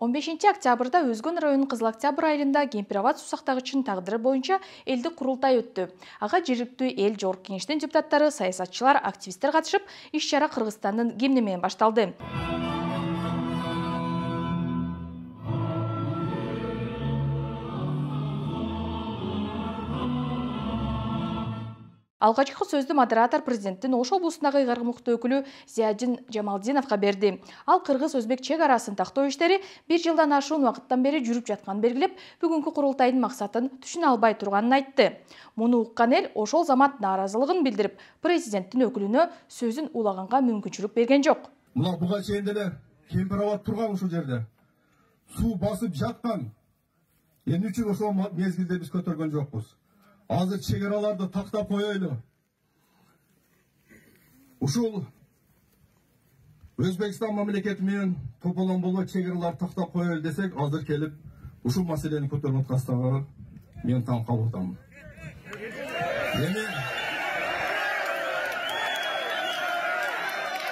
15 октябрда Өзгөн районунун Кызыл Октябрь айылында Кемпироват сусактагычынын тагдыры боюнча элдик курултай өттү. Ага жергиликтүү эл жогорку кеңештин депутаттары, саясатчылар, активисттер катышып, иш-чара Кыргызстандын гимни менен башталды. Алгачкы сөздү модератор президенттин Ош облусундагы ыйгаргы мукты өкүлү Зиядин Жамалдиновго берди. Ал кыргыз-өзбек чек арасын тактоо иштери 1 жылдан ашуун убакыттан бери жүрүп жатканын белгилеп, бүгүнкү курултайдын максатын түшүнө албай турганын айтты. Муну уккан эл ошол замат нааразылыгын билдирип, президенттин өкүлүнө сөзүн улаганга мүмкүнчүлүк берген жок. Мына буга чейин деле Кемпироват турган ушул жерде. Суу басып жаткан. Эмне үчүн ошол мезгилде биз көтөргөн жокпуз? Азыр чегараларды тактап коелу. Ушул Өзбекстан мамлекети менен тополон боло чегараларды тактап коелу десек, азыр келип ушул маселени көтөрүп атканыңызга мен таң калып атамын. Эми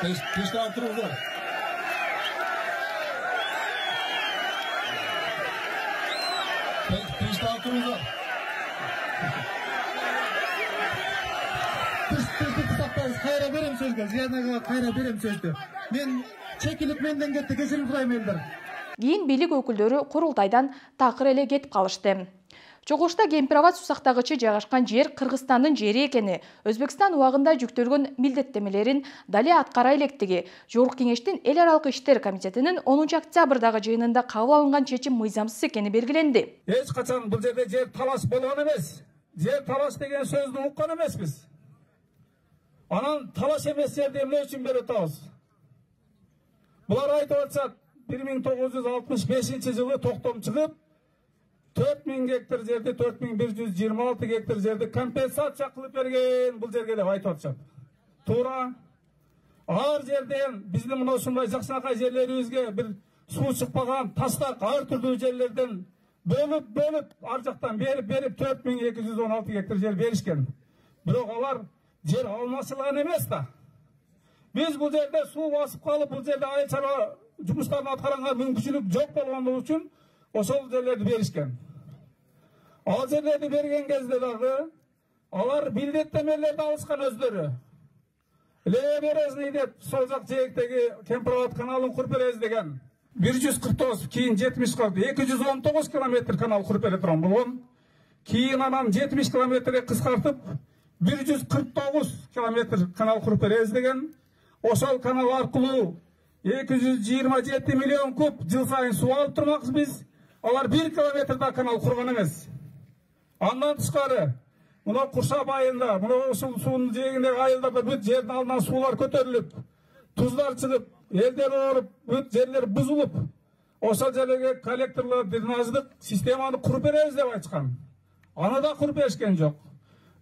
Пештан туруңуздар. Пештан туруңуздар. Кайра берем сөзгө, Зиянаға кайра берем сөздү. Мен чекилип менден кетти, кечирим сурайм элдер. Кийин бийлик өкүлдөрү курултайдан такыр эле кетип калышты. Чогулушта Кемпироват сусактагычы жайгашкан жер Кыргызстандын жери экени, Өзбекстан убагында жүктөлгөн милдеттемелерин дале аткара электиги, Жогорку кеңештин эл аралык иштер комитетинин 10 октябрдагы жыйынында кабыл алынган чечим мыйзамсыз экени белгиленди. Эч качан бул жерде жер талаш болгон эмес. Жер талаш деген сөздү уккан эмеспиз. Анан талаш эмес жерди эмне үчүн берип атабыз? Булар айтып атышат, 1965 жылы токтом чыгып, 4000 гектар жерди 4126 гектар жерди компенсация кылып берген бул жерге деп айтып атышат. Туура. Ар жерден биздин мына ушундай жакшынакай жерлерибизге бир суу чыкпаган таштак ар түрдүү жерлерден бөлүп ар жактан берип 4216 гектар жер беришкен. Бирок алар жер алмашылган эмес да. Биз бул жерде суу басып калып, бул жерде айыл чарба жумуштарын аткаранга мүмкүнчүлүк жок болгондугу үчүн ошол жерлерди беришкен. Ал жерлерди берген кезде дагы алар милдеттемелерди алышкан өздөрү. Левобережный деп сол жак жээктеги Кемпироват каналын куруп беребиз деген. 149, кийин 70 калды. 219 километр канал куруп бере турган болгон. Кийин анан 70 километрге кыскартып 149 километр канал куруп беребиз деген. Ошол канал аркылуу 227 миллион куб жыл сайын суу алып турмакпыз биз. Алар 1 километрда канал курган эмес. Андан тышкары, мына Куршап айылында, мына ушул суунун жээгиндеги айылдарда бүт жердин алдынан суулар көтөрүлүп, туздар чыгып, элдер ооруп, бүт жерлер бузулуп, ошол жерлерге коллекторлор, дренаждык системаны куруп беребиз деп айтышкан. Аны да куруп беришкен жок.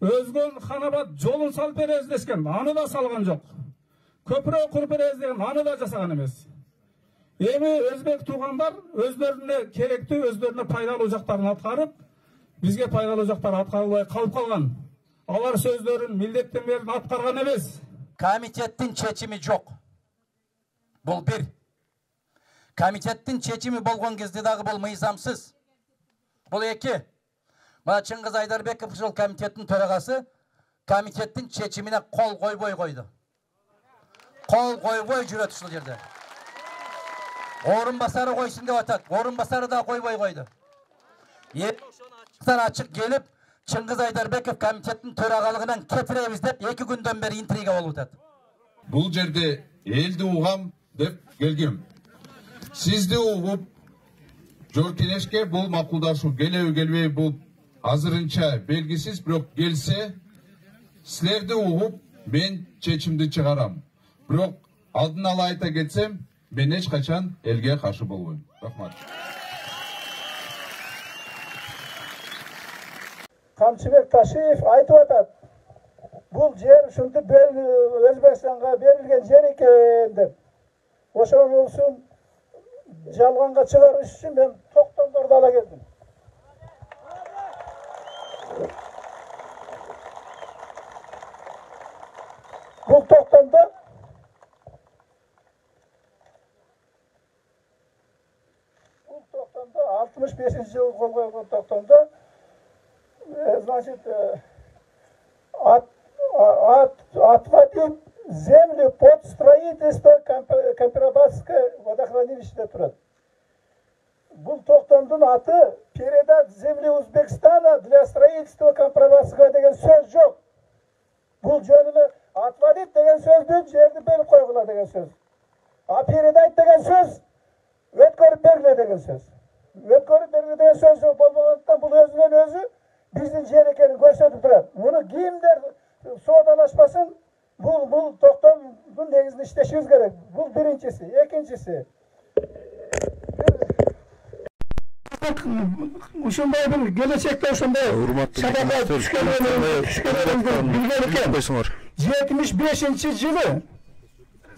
Өзгөн Ханабат жолун салып беребиз дешкен, аны да салган жок. Көпүрө куруп беребиз деген, аны да жасаган эмес. Эми өзбек туугандар өздөрүнө керектүү, өздөрүнө пайдалуу жактарын аткарып, бизге пайдалуу жактар аткарылбай калып калган. Алар сөздөрүн, милдеттемелерин аткарган эмес. Комитеттин чечими жок. Бул бир. Комитеттин чечими болгон кезде дагы бул мыйзамсыз. Бул эки. Мына Чыңгыз Айдарбеков ушул комитеттин төрагасы комитеттин чечимине кол койбой койду. Кол койбой жүрөт ушул жерде. Орун басары койсун деп атат. Орун басары да койбой койду. Ачык келип, Чыңгыз Айдарбеков комитеттин төрагалыгынан кетиребиз деп 2 күндөн бери интрига болуп атат. Бул жерде элди угам деп келгем. Сизди угуп, жогорку кеңешке бул макулдашуу келеби келбейби бул азырынча белгисиз, бирок келсе, силерди угуп, мен чечимди чыгарам. Бирок алдын ала айта кетсем, мен эч качан элге каршы болбойм. Рахмат. Камчыбек Ташиев айтып атат. Бул жер ушунтип Өзбекстанга берилген жер экен деп. Ошонусун жалганга чыгарыш үчүн мен токтомдорду ала келдим. Бул токтомдо 65-жылы қол қойылған тоқтамда, значит, отводить землю под строительство Кампиробадское водохранилище тұрады. Бұл тоқтамдың аты передать земли Узбекистана для строительства Кампиробадского деген сөз жоқ. Бұл жөніне отводить деген сөзбен жерді бөліп қойғыла деген сөз. А передать деген сөз өткөріп бергіле деген сөз. Өткөріп бергіле деген сөз болмағандықтан бұл өзінен өзі біздің жер екенін көрсетіп тұрады. Мұны кімдер содалашпасын, бұл тоқтамдың негізін іштешіміз керек. Бұл біріншісі. Екіншісі. Ушундай бир келечекте ушундай садака түшкөнүңүздү билген экен.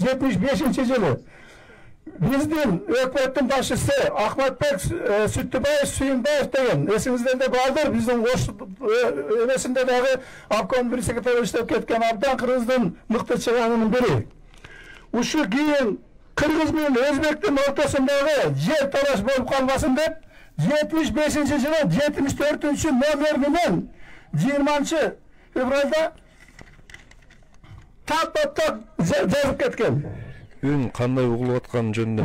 75-жылы биздин өкмөттүн башчысы Ахматбек Сүттүбаев Сүйүнбаев деген эсиңиздерде бардыр, биздин Ош эмесинде дагы обком бир секретары иштеп кеткен абдан кыргыздын мыкты чыганынын бири. Ушу кийин кыргыз менен өзбектин ортосундагы жер талаш болуп калбасын деп 75-жылы 74-cü номер менен 20 февралда тап-тап жазып кеткен. Үн кандай угулуп аткан жөнүндө.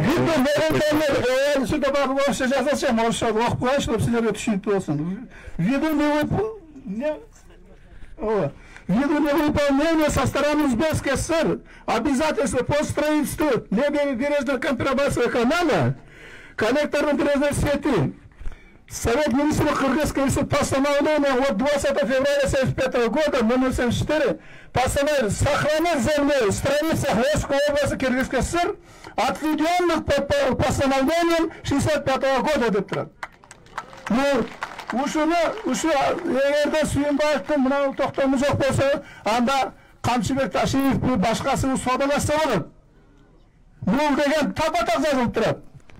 Сюда багып орысша жазачам, орысша окуп коюш, чтобы силерге түшүнүктүү болсун. Ввиду невыполнения со стороны Узбекской ССР обязательства по строительству левобережного Кампиробадского канала, коннекторной бережной сети, Совет министров Кыргызской ССР постановлением от 20 февраля 1975 года номер 74 постановил сохранить землю в страницах Ошской области Кыргызской ССР, отведенных по постановлением 65 года деп турат. Ушу эгерде Сүйүнбаевдин мына токтому жок болсо, анда Камчыбек Ташиев башкасы содалашса болот. Бул деген тапа-так жазылып турат.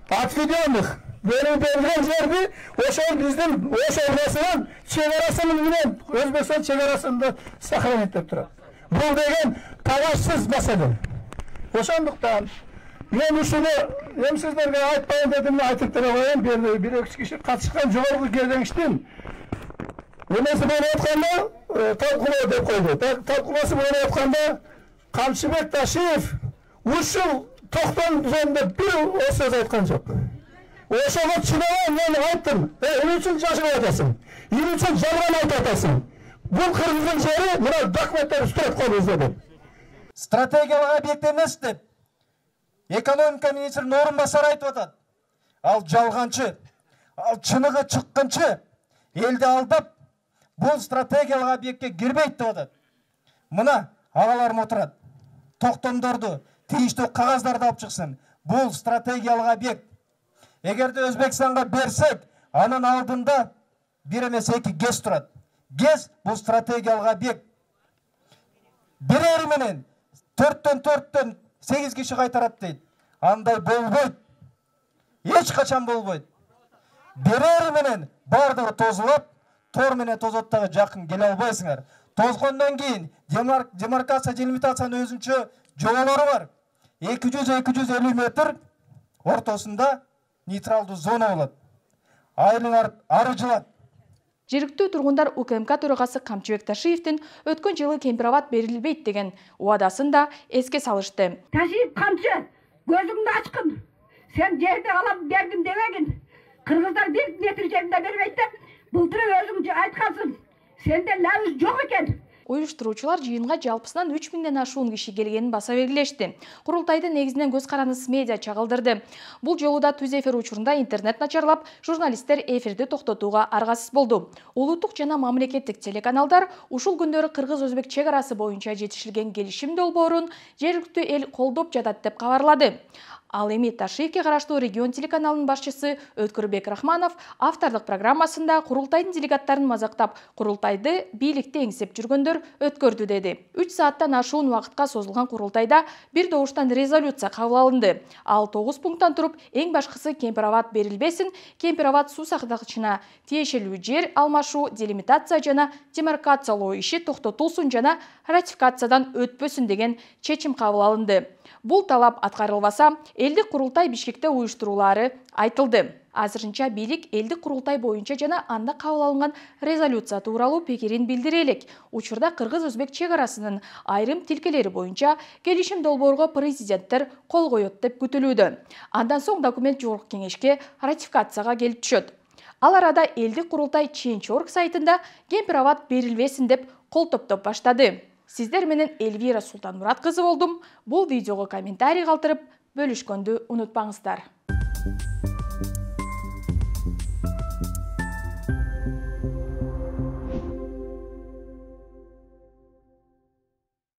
Отведенных берилген жерди ошол биздин Ош областынын чегарасынын менен Өзбекстан чегарасында сохранить деп турат. Бул деген талашсыз маселе. Ошондуктан мен ушуну эми сиздерге айтпайын дедим, айтып тура коеюн. Бир эки киши катышкан жогорку кеңештин эмеси болуп атканда талкуулоо деп койду. Талкуулоосу болуп атканда Камчыбек Ташиев ушул токтом жөнүндө бир сөз айткан жок. Ошого чыдабай мен айттым. Эмне үчүн жашырып атасың? Эмне үчүн жалган айтып атасың? Бул кыргыздын жери мына документтер үстөп коюңуз деп. Стратегиялык объект эмес деп экономика министринин орун басары айтып атат. Ал жалганчы, ал чыныгы чыккынчы, элди алдап, бул стратегиялык объектке кирбейт деп атат. Мына агаларым отурат. Токтомдорду, тийиштүү кагаздарды алып чыксын. Бул стратегиялык объект. Эгерде Өзбекстанга берсек, анын алдында бир эмес эки ГЭС турат. ГЭС бул стратегиялык объект. Берери менен 4-4 8 киши кайтарат дейт. Андай болбойт. Эч качан болбойт. Берери менен бардыгы тозулат, тор менен тозоттогу жакын келе албайсыңар. Тозгондон кийин демаркация делимитациянын өзүнчө жоболору бар. 200-250 метр ортосунда нейтралдуу зона болот. Айылыңар арыжылат. Жергиликтүү тургундар УКМК төрагасы Камчыбек Ташиевдин өткөн жылы Кемпирабад берилбейт деген убадасын да эске салышты. Ташиев камчы, көзүңдү ачкын. Сен жерди алам бергим дебегин. Кыргыздар бир метр жеринде бербейт деп, былтыр өзүң айткансың. Сенде лабыз жок экен. Уюштуруучулар жыйынга жалпысынан 3000ден ашуун киши келгенин баса белгилешти. Курултайды негизинен көз караныс медиа чагылдырды. Бул жолу да түз эфир учурунда интернет начарлап, журналисттер эфирди токтотууга аргасыз болду. Улуттук жана мамлекеттик телеканалдар ушул күндөрү кыргыз-өзбек чек арасы боюнча жетишилген келишим долбоорун жергиликтүү эл колдоп жатат деп кабарлады. Ал эми Ташиевке караштуу регион телеканалынын башчысы Өткөрбек Рахманов автордук программасында курултайдын делегаттарын мазактап, курултайды бийликти эңсеп жүргөндөр өткөрдү деди. 3 сааттан ашуун убакытка созулган курултайда бир добуштан резолюция кабыл алынды. Ал 9 пункттан туруп, эң башкысы Кемпирабад берилбесин, Кемпирабад суу сактагычына тиешелүү жер алмашуу, делимитация жана демаркациялоо иши токтотулсун жана ратификациядан өтпөсүн деген чечим кабыл алынды. Бул талап аткарылбаса, элдик курултай Бишкекте уюштуруулары айтылды. Азырынча бийлик элдик курултай боюнча жана анда кабыл алынган резолюция тууралуу пикирин билдире элек. Учурда кыргыз-өзбек чек арасынын айрым тилкелери боюнча келишим долбоорго президенттер кол коет деп күтүлүүдө. Андан соң документ жогорку кеңешке ратификацияга келип түшөт. Ал арада элдик курултай Change.org сайтында Кемпир-Абад берилбесин деп кол топтоп баштады. Сиздер менен Эльвира Султанмурат кызы болдум. Бул видеого комментарий калтырып бөлүшкөндү унутпаңыздар.